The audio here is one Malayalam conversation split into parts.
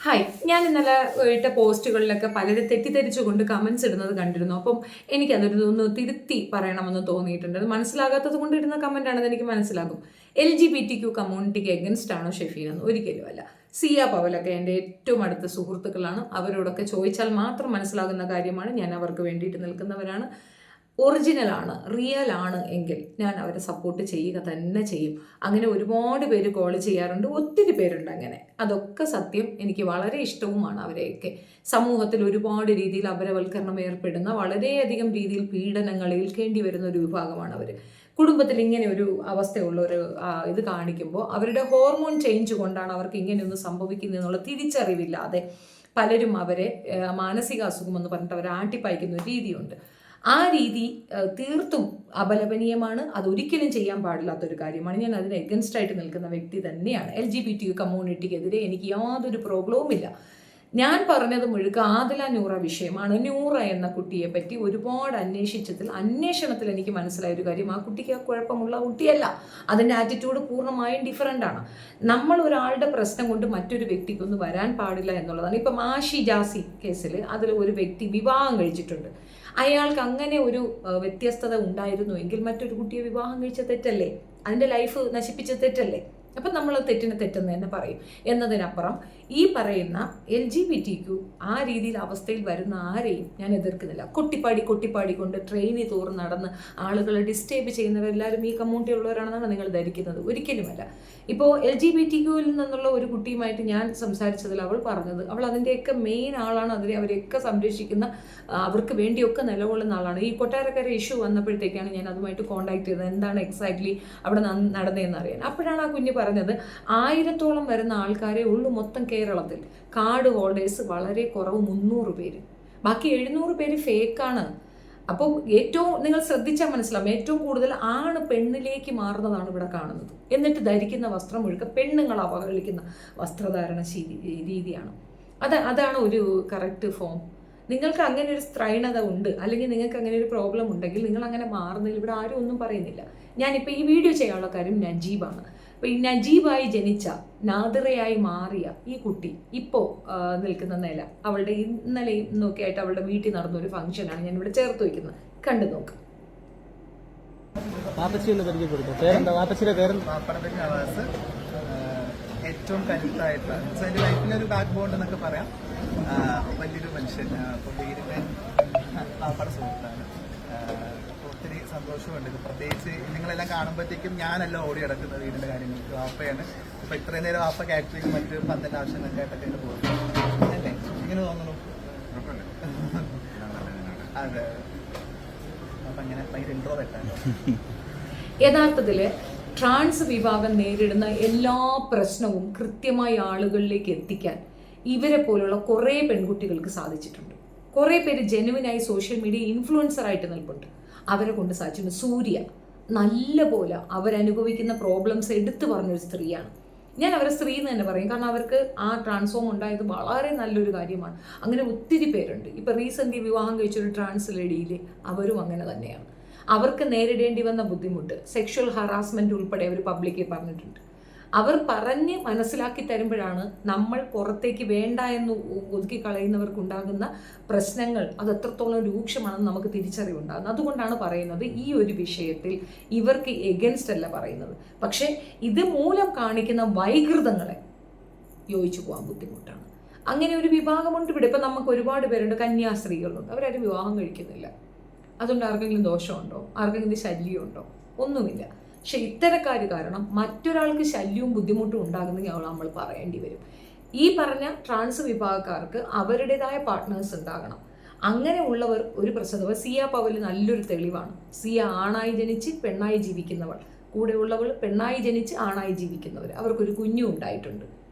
ഹായ്, ഞാൻ ഇന്നലെ ഇട്ട പോസ്റ്റുകളിലൊക്കെ പലരും തെറ്റിദ്ധരിച്ചുകൊണ്ട് കമൻസ് ഇടുന്നത് കണ്ടിരുന്നു. അപ്പം എനിക്കതൊന്ന് തിരുത്തി പറയണമെന്ന് തോന്നിയിട്ടുണ്ട്. അത് മനസ്സിലാകാത്തത് കൊണ്ട് ഇടുന്ന കമൻ്റാണെന്ന് എനിക്ക് മനസ്സിലാകും. LGBTQ കമ്മ്യൂണിറ്റിക്ക് എഗൻസ്റ്റ് ആണോ ഷെഫീൻ എന്ന്? ഒരിക്കലും അല്ല. സിയ പവലൊക്കെ എൻ്റെ ഏറ്റവും അടുത്ത സുഹൃത്തുക്കളാണ്. അവരോടൊക്കെ ചോദിച്ചാൽ മാത്രം മനസ്സിലാകുന്ന കാര്യമാണ്. ഞാൻ അവർക്ക് വേണ്ടിയിട്ട് നിൽക്കുന്നവരാണ്. ഒറിജിനലാണ്, റിയൽ ആണ് എങ്കിൽ ഞാൻ അവരെ സപ്പോർട്ട് ചെയ്യുക തന്നെ ചെയ്യും. അങ്ങനെ ഒരുപാട് പേര് കോൾ ചെയ്യാറുണ്ട്, ഒത്തിരി പേരുണ്ട് അങ്ങനെ. അതൊക്കെ സത്യം. എനിക്ക് വളരെ ഇഷ്ടവുമാണ് അവരെയൊക്കെ. സമൂഹത്തിൽ ഒരുപാട് രീതിയിൽ അപരവൽക്കരണം ഏർപ്പെടുന്ന, വളരെയധികം രീതിയിൽ പീഡനങ്ങൾ ഏൽക്കേണ്ടി വരുന്ന ഒരു വിഭാഗമാണ് അവർ. കുടുംബത്തിൽ ഇങ്ങനെ ഒരു അവസ്ഥയുള്ള ഒരു ഇത് കാണിക്കുമ്പോൾ അവരുടെ ഹോർമോൺ ചേഞ്ച് കൊണ്ടാണ് അവർക്ക് ഇങ്ങനെയൊന്നും സംഭവിക്കുന്നത് എന്നുള്ള തിരിച്ചറിവില്ലാതെ പലരും അവരെ മാനസിക അസുഖമെന്ന് പറഞ്ഞിട്ട് അവരെ ആട്ടിപ്പായിക്കുന്ന ഒരു രീതിയുണ്ട്. ആ രീതി തീർത്തും അപലപനീയമാണ്. അതൊരിക്കലും ചെയ്യാൻ പാടില്ലാത്തൊരു കാര്യമാണ്. ഞാൻ അതിന് എഗൻസ്റ്റ് ആയിട്ട് നിൽക്കുന്ന വ്യക്തി തന്നെയാണ്. LGBTQ കമ്മ്യൂണിറ്റിക്കെതിരെ എനിക്ക് യാതൊരു പ്രോബ്ലവുമില്ല. ഞാൻ പറഞ്ഞത് മുഴുക്ക ആദില നൂറ വിഷയമാണ്. നൂറ എന്ന കുട്ടിയെ പറ്റി ഒരുപാട് അന്വേഷണത്തിൽ എനിക്ക് മനസ്സിലായ ഒരു കാര്യം, ആ കുട്ടിക്ക് കുഴപ്പമുള്ള കുട്ടിയല്ല. അതിൻ്റെ ആറ്റിറ്റ്യൂഡ് പൂർണ്ണമായും ഡിഫറൻ്റ് ആണ്. നമ്മൾ ഒരാളുടെ പ്രശ്നം കൊണ്ട് മറ്റൊരു വ്യക്തിക്കൊന്നും വരാൻ പാടില്ല എന്നുള്ളതാണ്. ഇപ്പം ആഷി ജാസി കേസിൽ അതിൽ ഒരു വ്യക്തി വിവാഹം കഴിച്ചിട്ടുണ്ട്. അയാൾക്ക് അങ്ങനെ ഒരു വ്യത്യസ്തത ഉണ്ടായിരുന്നു എങ്കിൽ മറ്റൊരു കുട്ടിയെ വിവാഹം കഴിച്ച തെറ്റല്ലേ? അതിൻ്റെ ലൈഫ് നശിപ്പിച്ച തെറ്റല്ലേ? അപ്പം നമ്മൾ തെറ്റിന് തെറ്റെന്ന് തന്നെ പറയും. എന്നതിനപ്പുറം ഈ പറയുന്ന LGBTQ ആ രീതിയിൽ അവസ്ഥയിൽ വരുന്ന ആരെയും ഞാൻ എതിർക്കുന്നില്ല. കൊട്ടിപ്പാടി കൊണ്ട് ട്രെയിനിൽ തോറും നടന്ന് ആളുകളെ ഡിസ്റ്റേബ് ചെയ്യുന്നവരെല്ലാവരും ഈ കമ്മ്യൂണിറ്റി ഉള്ളവരാണെന്നാണ് നിങ്ങൾ ധരിക്കുന്നത്. ഒരിക്കലുമല്ല. ഇപ്പോൾ LGBTQവിൽ നിന്നുള്ള ഒരു കുട്ടിയുമായിട്ട് ഞാൻ സംസാരിച്ചതിൽ അവൾ പറഞ്ഞത്, അവൾ അതിൻ്റെയൊക്കെ മെയിൻ ആളാണ്. അവരെയൊക്കെ സംരക്ഷിക്കുന്ന, അവർക്ക് വേണ്ടിയൊക്കെ നിലകൊള്ളുന്ന ആളാണ്. ഈ കൊട്ടാരക്കര ഇഷ്യൂ വന്നപ്പോഴത്തേക്കാണ് ഞാൻ അതുമായിട്ട് കോൺടാക്ട് ചെയ്തത്, എന്താണ് എക്സാക്ട്ലി അവിടെ നടന്നതെന്ന് അറിയാൻ. അപ്പോഴാണ് ആ കുഞ്ഞ് പറഞ്ഞത്, 1000-ഓളം വരുന്ന ആൾക്കാരെ ഉള്ളൂ മൊത്തം കേരളത്തിൽ. കാർഡ് ഹോൾഡേഴ്സ് വളരെ കുറവ്, 300 പേര്. ബാക്കി 700 പേര് ഫേക്കാണ്. അപ്പോൾ ഏറ്റവും നിങ്ങൾ ശ്രദ്ധിച്ചാൽ മനസ്സിലാവും, ഏറ്റവും കൂടുതൽ ആണ് പെണ്ണിലേക്ക് മാറുന്നതാണ് ഇവിടെ കാണുന്നത്. എന്നിട്ട് ധരിക്കുന്ന വസ്ത്രം മുഴുക്ക പെണ്ണുങ്ങൾ അവഹേളിക്കുന്ന വസ്ത്രധാരണ രീതിയാണ്. അതാണ് ഒരു കറക്റ്റ് ഫോം. നിങ്ങൾക്ക് അങ്ങനെ ഒരു സ്ത്രൈണത ഉണ്ട്, അല്ലെങ്കിൽ നിങ്ങൾക്ക് അങ്ങനെ ഒരു പ്രോബ്ലം ഉണ്ടെങ്കിൽ നിങ്ങൾ അങ്ങനെ മാറുന്നില്ല. ഇവിടെ ആരും ഒന്നും പറയുന്നില്ല. ഞാനിപ്പോൾ ഈ വീഡിയോ ചെയ്യാനുള്ള കാര്യം നജീബാണ്. അപ്പോൾ ഈ നജീബായി ജനിച്ച, നാദിറയായി മാറിയ ഈ കുട്ടി ഇപ്പോൾ നിൽക്കുന്ന നില, അവളുടെ ഇന്നലെയും ഇന്നൊക്കെ ആയിട്ട് അവളുടെ വീട്ടിൽ നടന്ന ഒരു ഫംഗ്ഷനാണ് ഞാൻ ഇവിടെ ചേർത്ത് വയ്ക്കുന്നത്. കണ്ടു നോക്ക്. ഏറ്റവും കരുത്തായിട്ടുള്ള എൻ്റെ ലൈഫിലൊരു ബാക്ക് ബോണ്ട് എന്നൊക്കെ പറയാം. വലിയൊരു മനുഷ്യൻ. അപ്പോൾ വീടിൻ്റെ പാപ്പയുടെ സുഹൃത്താണ്. ഒത്തിരി സന്തോഷമുണ്ട്. പ്രത്യേകിച്ച് നിങ്ങളെല്ലാം കാണുമ്പോഴത്തേക്കും ഞാനല്ല ഓടി കിടക്കുന്ന വീടിൻ്റെ കാര്യങ്ങൾക്ക്. വാപ്പയാണ്. ഇപ്പം ഇത്രയും നേരം വാപ്പ കാറ്ററിംഗ് മറ്റ് പന്തൻ്റെ ആവശ്യങ്ങളൊക്കെ ആയിട്ടൊക്കെ പോകുന്നു അല്ലേ? ഇങ്ങനെ തോന്നുന്നു. അതെ. അപ്പം അങ്ങനെ ഭയങ്കര ഇൻട്രോവേർട്ടാണ്. യഥാർത്ഥത്തിൽ ട്രാൻസ് വിഭാഗം നേരിടുന്ന എല്ലാ പ്രശ്നവും കൃത്യമായി ആളുകളിലേക്ക് എത്തിക്കാൻ ഇവരെ പോലുള്ള കുറേ പെൺകുട്ടികൾക്ക് സാധിച്ചിട്ടുണ്ട്. കുറേ പേര് ജെനുവിനായി സോഷ്യൽ മീഡിയ ഇൻഫ്ലുവൻസറായിട്ട് നിൽപ്പുണ്ട്. അവരെ കൊണ്ട് സാധിച്ചിട്ടുണ്ട്. സൂര്യ നല്ല പോലെ അവരനുഭവിക്കുന്ന പ്രോബ്ലംസ് എടുത്തു പറഞ്ഞൊരു സ്ത്രീയാണ്. ഞാൻ അവരെ സ്ത്രീ എന്ന് തന്നെ പറയും, കാരണം അവർക്ക് ആ ട്രാൻസ്ഫോം ഉണ്ടായത് വളരെ നല്ലൊരു കാര്യമാണ്. അങ്ങനെ ഒത്തിരി പേരുണ്ട്. ഇപ്പം റീസെൻ്റ്ലി വിവാഹം കഴിച്ചൊരു ട്രാൻസ് ലേഡിയിൽ അവരും അങ്ങനെ തന്നെയാണ്. അവർക്ക് നേരിടേണ്ടി വന്ന ബുദ്ധിമുട്ട്, സെക്ഷൽ ഹറാസ്മെൻറ്റ് ഉൾപ്പെടെ അവർ പബ്ലിക്കിൽ പറഞ്ഞിട്ടുണ്ട്. അവർ പറഞ്ഞ് മനസ്സിലാക്കി തരുമ്പോഴാണ് നമ്മൾ പുറത്തേക്ക് വേണ്ട എന്ന് ഒതുക്കി കളയുന്നവർക്കുണ്ടാകുന്ന പ്രശ്നങ്ങൾ അത് എത്രത്തോളം രൂക്ഷമാണെന്ന് നമുക്ക് തിരിച്ചറിവുണ്ടാകുന്നത്. അതുകൊണ്ടാണ് പറയുന്നത്, ഈ ഒരു വിഷയത്തിൽ ഇവർക്ക് എഗൻസ്റ്റ് അല്ല പറയുന്നത്. പക്ഷേ ഇത് മൂലം കാണിക്കുന്ന വൈകൃതങ്ങളെ യോജിച്ചു പോകാൻ ബുദ്ധിമുട്ടാണ്. അങ്ങനെ ഒരു വിഭാഗമുണ്ട് ഇവിടെ. ഇപ്പം നമുക്ക് ഒരുപാട് പേരുണ്ട്, കന്യാസ്ത്രീകളുണ്ട്. അവരാരും വിവാഹം കഴിക്കുന്നില്ല. അതുകൊണ്ട് ആർക്കെങ്കിലും ദോഷമുണ്ടോ? ആർക്കെങ്കിലും ശല്യമുണ്ടോ? ഒന്നുമില്ല. പക്ഷെ ഇത്തരക്കാർ കാരണം മറ്റൊരാൾക്ക് ശല്യവും ബുദ്ധിമുട്ടും ഉണ്ടാകുന്നെങ്കിൽ നമ്മൾ പറയേണ്ടി വരും. ഈ പറഞ്ഞ ട്രാൻസ് വിഭാഗക്കാർക്ക് അവരുടേതായ പാർട്ട്നേഴ്സ് ഉണ്ടാകണം. അങ്ങനെ ഉള്ളവർ ഒരു പ്രശ്നം. സിയ പവൽ നല്ലൊരു തെളിവാണ്. സിയ ആണായി ജനിച്ച് പെണ്ണായി ജീവിക്കുന്നവൾ, കൂടെയുള്ളവൾ പെണ്ണായി ജനിച്ച് ആണായി ജീവിക്കുന്നവർ, അവർക്കൊരു കുഞ്ഞും ഉണ്ടായിട്ടുണ്ട്.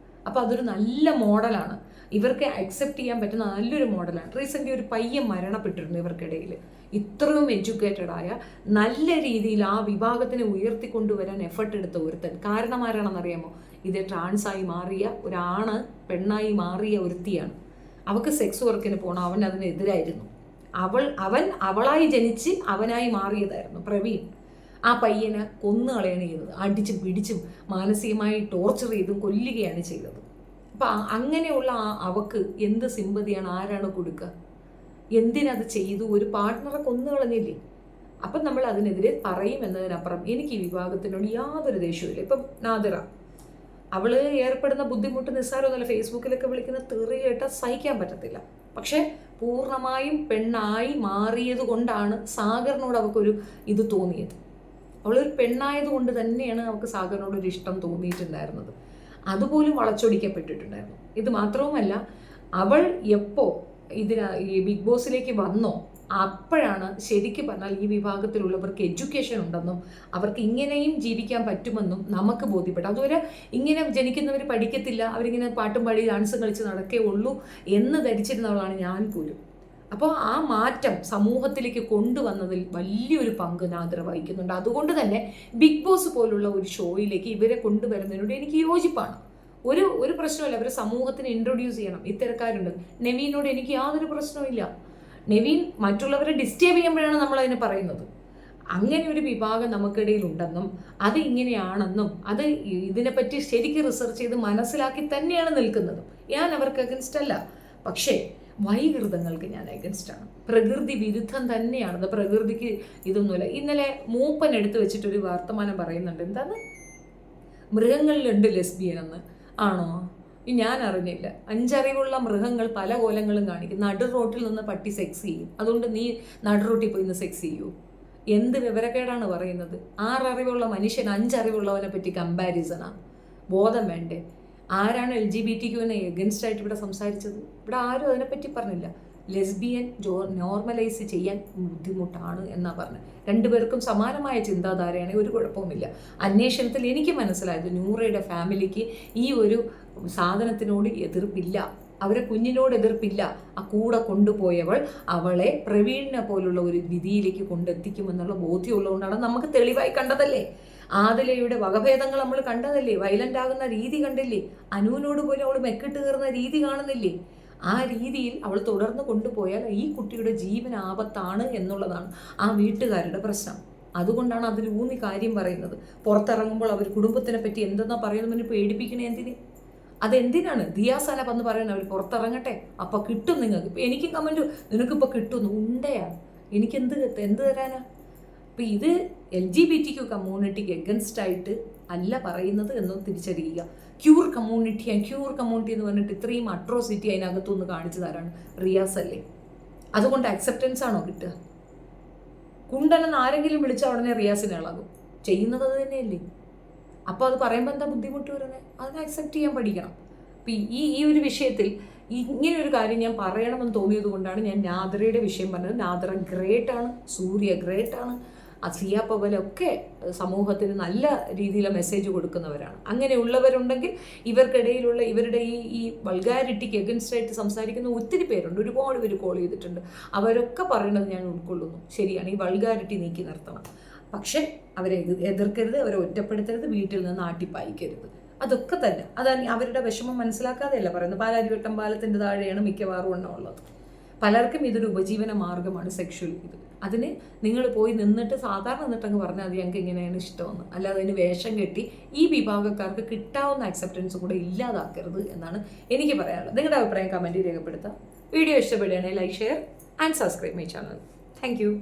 അപ്പോൾ അതൊരു നല്ല മോഡലാണ്. ഇവർക്ക് അക്സെപ്റ്റ് ചെയ്യാൻ പറ്റുന്ന നല്ലൊരു മോഡലാണ്. റീസെൻ്റ്ലി ഒരു പയ്യൻ മരണപ്പെട്ടിരുന്നു ഇവർക്കിടയിൽ. ഇത്രയും എഡ്യൂക്കേറ്റഡ് ആയ, നല്ല രീതിയിൽ ആ വിഭാഗത്തിനെ ഉയർത്തിക്കൊണ്ടുവരാൻ എഫർട്ട് എടുത്ത ഒരുത്തൻ. കാരണം ആരാണെന്നറിയാമോ? ഇത് ട്രാൻസായി മാറിയ ഒരാണ്, പെണ്ണായി മാറിയ ഒരുത്തിയാണ്. അവൾക്ക് സെക്സ് വർക്കിന് പോകണം, അവൻ അതിനെതിരായിരുന്നു. അവളായി ജനിച്ച് അവനായി മാറിയതായിരുന്നു പ്രവീൺ. ആ പയ്യനെ കൊന്നുകളയാണ് ചെയ്തത്. അടിച്ചും പിടിച്ചും മാനസികമായി ടോർച്ചർ ചെയ്തും കൊല്ലുകയാണ് ചെയ്തത്. അപ്പം അങ്ങനെയുള്ള അവക്ക് എന്ത് സിമ്പതിയാണ്, ആരാണ് കൊടുക്കുക? എന്തിനത് ചെയ്തു? ഒരു പാർട്ട്ണറെ കൊന്നു കളഞ്ഞില്ലേ? അപ്പം നമ്മൾ അതിനെതിരെ പറയും എന്നതിനപ്പുറം എനിക്ക് ഈ വിഭാഗത്തിനോട് യാതൊരു ദേഷ്യമില്ല. ഇപ്പം നാദിറ, അവള് ഏർപ്പെടുന്ന ബുദ്ധിമുട്ട് നിസ്സാരമൊന്നുമല്ല. ഫേസ്ബുക്കിലൊക്കെ വിളിക്കുന്ന തെറി കേട്ടാൽ സഹിക്കാൻ പറ്റത്തില്ല. പക്ഷെ പൂർണ്ണമായും പെണ്ണായി മാറിയത് കൊണ്ടാണ് സാഗറിനോട് അവൾക്കൊരു ഇത് തോന്നിയത്. അവളൊരു പെണ്ണായത് കൊണ്ട് തന്നെയാണ് അവൾക്ക് സാഗറിനോട് ഒരു ഇഷ്ടം തോന്നിയിട്ടുണ്ടായിരുന്നത്. അതുപോലും വളച്ചൊടിക്കപ്പെട്ടിട്ടുണ്ടായിരുന്നു. ഇത് മാത്രവുമല്ല, അവൾ എപ്പോൾ ഈ ബിഗ് ബോസിലേക്ക് വന്നോ അപ്പോഴാണ് ശരിക്കും പറഞ്ഞാൽ ഈ വിഭാഗത്തിലുള്ളവർക്ക് എഡ്യൂക്കേഷൻ ഉണ്ടെന്നും അവർക്ക് ഇങ്ങനെയും ജീവിക്കാൻ പറ്റുമെന്നും നമുക്ക് ബോധ്യപ്പെട്ടു. അതുവരെ ഇങ്ങനെ ജനിക്കുന്നവർ പഠിക്കത്തില്ല, അവരിങ്ങനെ പാട്ടും പാടി ഡാൻസും കളിച്ച് നടക്കേ ഉള്ളൂ എന്ന് ധരിച്ചിരുന്നവളാണ് ഞാൻ പോലും. അപ്പോൾ ആ മാറ്റം സമൂഹത്തിലേക്ക് കൊണ്ടുവന്നതിൽ വലിയൊരു പങ്ക് നാദിറ വഹിക്കുന്നുണ്ട്. അതുകൊണ്ട് തന്നെ ബിഗ് ബോസ് പോലുള്ള ഒരു ഷോയിലേക്ക് ഇവരെ കൊണ്ടുവരുന്നതിനോട് എനിക്ക് യോജിപ്പാണ്. ഒരു പ്രശ്നമില്ല, അവരെ സമൂഹത്തിന് ഇൻട്രൊഡ്യൂസ് ചെയ്യണം. ഇത്തരക്കാരുണ്ട്. നെവീനോട് എനിക്ക് യാതൊരു പ്രശ്നവുമില്ല. നെവീൻ മറ്റുള്ളവരെ ഡിസ്റ്റർബ് ചെയ്യുമ്പോഴാണ് നമ്മൾ അതിന് പറയുന്നത്. അങ്ങനെ ഒരു വിഭാഗം നമുക്കിടയിൽ ഉണ്ടെന്നും അത് ഇങ്ങനെയാണെന്നും അത് ഇതിനെപ്പറ്റി ശരിക്കും റിസർച്ച് ചെയ്ത് മനസ്സിലാക്കി തന്നെയാണ് നിൽക്കുന്നതും. ഞാൻ അവർക്ക് അഗൻസ്റ്റ് അല്ല. പക്ഷേ വൈകൃതങ്ങൾക്ക് ഞാൻ അഗൻസ്റ്റാണ്. പ്രകൃതി വിരുദ്ധം തന്നെയാണത്. പ്രകൃതിക്ക് ഇതൊന്നുമില്ല. ഇന്നലെ മൂപ്പൻ എടുത്തു വെച്ചിട്ടൊരു വർത്തമാനം പറയുന്നുണ്ട്. എന്താണ്, മൃഗങ്ങളിലുണ്ട് ലെസ്ബിയൻ എന്ന്. ആണോ? ഞാൻ അറിഞ്ഞില്ല. 5 അറിവുള്ള മൃഗങ്ങൾ പല കോലങ്ങളും കാണിക്കും. നടു റോട്ടിൽ നിന്ന് പട്ടി സെക്സ് ചെയ്യും. അതുകൊണ്ട് നീ നടു റോട്ടിൽ പോയി നിന്ന് സെക്സ് ചെയ്യൂ? എന്ത് വിവരക്കേടാണ് പറയുന്നത്? 6 അറിവുള്ള മനുഷ്യൻ 5 അറിവുള്ളവനെ പറ്റി കമ്പാരിസണാണ്. ബോധം വേണ്ടേ? ആരാണ് LGBTQ എഗൻസ്റ്റ് ആയിട്ട് ഇവിടെ സംസാരിച്ചത്? ഇവിടെ ആരും അതിനെപ്പറ്റി പറഞ്ഞില്ല. ലെസ്ബിയൻ നോർമലൈസ് ചെയ്യാൻ ബുദ്ധിമുട്ടാണ് എന്നാണ് പറഞ്ഞത്. രണ്ടുപേർക്കും സമാനമായ ചിന്താധാരയാണ്, ഒരു കുഴപ്പവുമില്ല. അന്വേഷണത്തിൽ എനിക്ക് മനസ്സിലായത് നൂറയുടെ ഫാമിലിക്ക് ഈ ഒരു സാധനത്തിനോട് എതിർപ്പില്ല. അവരെ കുഞ്ഞിനോട് എതിർപ്പില്ല. ആ കൂടെ കൊണ്ടുപോയവൾ അവളെ പ്രവീണിനെ പോലുള്ള ഒരു വിധിയിലേക്ക് കൊണ്ടെത്തിക്കുമെന്നുള്ള ബോധ്യമുള്ളതുകൊണ്ടാണ് നമുക്ക് തെളിവായി കണ്ടതല്ലേ. ആദിലയുടെ വകഭേദങ്ങൾ നമ്മൾ കണ്ടതല്ലേ. വയലന്റ് ആകുന്ന രീതി കണ്ടില്ലേ. അനുവിനോട് പോലും അവൾ മെക്കിട്ട് കയറുന്ന രീതി കാണുന്നില്ലേ. ആ രീതിയിൽ അവൾ തുടർന്ന് കൊണ്ടുപോയാൽ ഈ കുട്ടിയുടെ ജീവൻ ആപത്താണ് എന്നുള്ളതാണ് ആ വീട്ടുകാരുടെ പ്രശ്നം. അതുകൊണ്ടാണ് അതിൽ ഊന്നി കാര്യം പറയുന്നത്. പുറത്തിറങ്ങുമ്പോൾ അവർ കുടുംബത്തിനെ പറ്റി എന്തെന്നാ പറയുന്നതിന് പേടിപ്പിക്കണേ എന്തിന്? അതെന്തിനാണ്? ദിയാസന വന്ന് പറയുന്നത് അവർ പുറത്തിറങ്ങട്ടെ, അപ്പം കിട്ടും നിങ്ങൾക്ക്. ഇപ്പം എനിക്കും കമൻറ്റ്, നിനക്കിപ്പോൾ കിട്ടുമെന്ന്. ഉണ്ടയാണ്. എന്ത് തരാനാ? അപ്പം ഇത് LGBTQ കമ്മ്യൂണിറ്റിക്ക് എഗൻസ്റ്റായിട്ട് അല്ല പറയുന്നത് എന്ന് തിരിച്ചറിയുക. ക്യൂർ കമ്മ്യൂണിറ്റി എന്ന് പറഞ്ഞിട്ട് ഇത്രയും അട്രോസിറ്റി അതിനകത്തുനിന്ന് കാണിച്ചു തരാണ് റിയാസ് അല്ലേ. അതുകൊണ്ട് അക്സെപ്റ്റൻസ് ആണോ കിട്ടുക? കുണ്ടനെന്ന് ആരെങ്കിലും വിളിച്ചാൽ ഉടനെ റിയാസിനെ ഇളകും. ചെയ്യുന്നത് അത് തന്നെയല്ലേ. അപ്പോൾ അത് പറയുമ്പോൾ എന്താ ബുദ്ധിമുട്ട് വരുന്നത്? അതിനെ അക്സെപ്റ്റ് ചെയ്യാൻ പഠിക്കണം. അപ്പം ഈ ഒരു വിഷയത്തിൽ ഇങ്ങനെ ഒരു കാര്യം ഞാൻ പറയണമെന്ന് തോന്നിയത് കൊണ്ടാണ് ഞാൻ നാദിറയുടെ വിഷയം പറഞ്ഞത്. നാദിറ ഗ്രേറ്റാണ്, സൂര്യ ഗ്രേറ്റാണ്, അസിയ പവലൊക്കെ സമൂഹത്തിന് നല്ല രീതിയിലെ മെസ്സേജ് കൊടുക്കുന്നവരാണ്. അങ്ങനെയുള്ളവരുണ്ടെങ്കിൽ ഇവർക്കിടയിലുള്ള ഇവരുടെ ഈ വൾഗാരിറ്റിക്ക് എഗൻസ്റ്റായിട്ട് സംസാരിക്കുന്ന ഒത്തിരി പേരുണ്ട്. ഒരുപാട് പേര് കോൾ ചെയ്തിട്ടുണ്ട്. അവരൊക്കെ പറയുന്നത് ഞാൻ ഉൾക്കൊള്ളുന്നു. ശരിയാണ്, ഈ വൾഗാരിറ്റി നീക്കി നിർത്തണം. പക്ഷെ അവരെ എതിർക്കരുത്, അവരെ ഒറ്റപ്പെടുത്തരുത്, വീട്ടിൽ നിന്ന് ആട്ടിപ്പായിക്കരുത്. അതൊക്കെ തന്നെ. അതാണ് അവരുടെ വിഷമം മനസ്സിലാക്കാതെയല്ല പറയുന്നത്. പാലാരിവട്ടം പാലത്തിൻ്റെ താഴെയാണ് മിക്കവാറും എണ്ണം ഉള്ളത്. പലർക്കും ഇതൊരു ഉപജീവന മാർഗമാണ് സെക്ഷൽ ഇത്. അതിന് നിങ്ങൾ പോയി നിന്നിട്ട് സാധാരണ നിന്നിട്ടങ്ങ് പറഞ്ഞാൽ അത് ഞങ്ങൾക്ക് ഇങ്ങനെയാണ് ഇഷ്ടമെന്ന്. അല്ലാതെ അതിന് വേഷം കെട്ടി ഈ വിഭാഗക്കാർക്ക് കിട്ടാവുന്ന അക്സെപ്റ്റൻസ് കൂടെ ഇല്ലാതാക്കരുത് എന്നാണ് എനിക്ക് പറയാനുള്ളത്. നിങ്ങളുടെ അഭിപ്രായം കമൻറ്റിൽ രേഖപ്പെടുത്താം. വീഡിയോ ഇഷ്ടപ്പെടുകയാണെങ്കിൽ like, share and subscribe my channel. Thank you.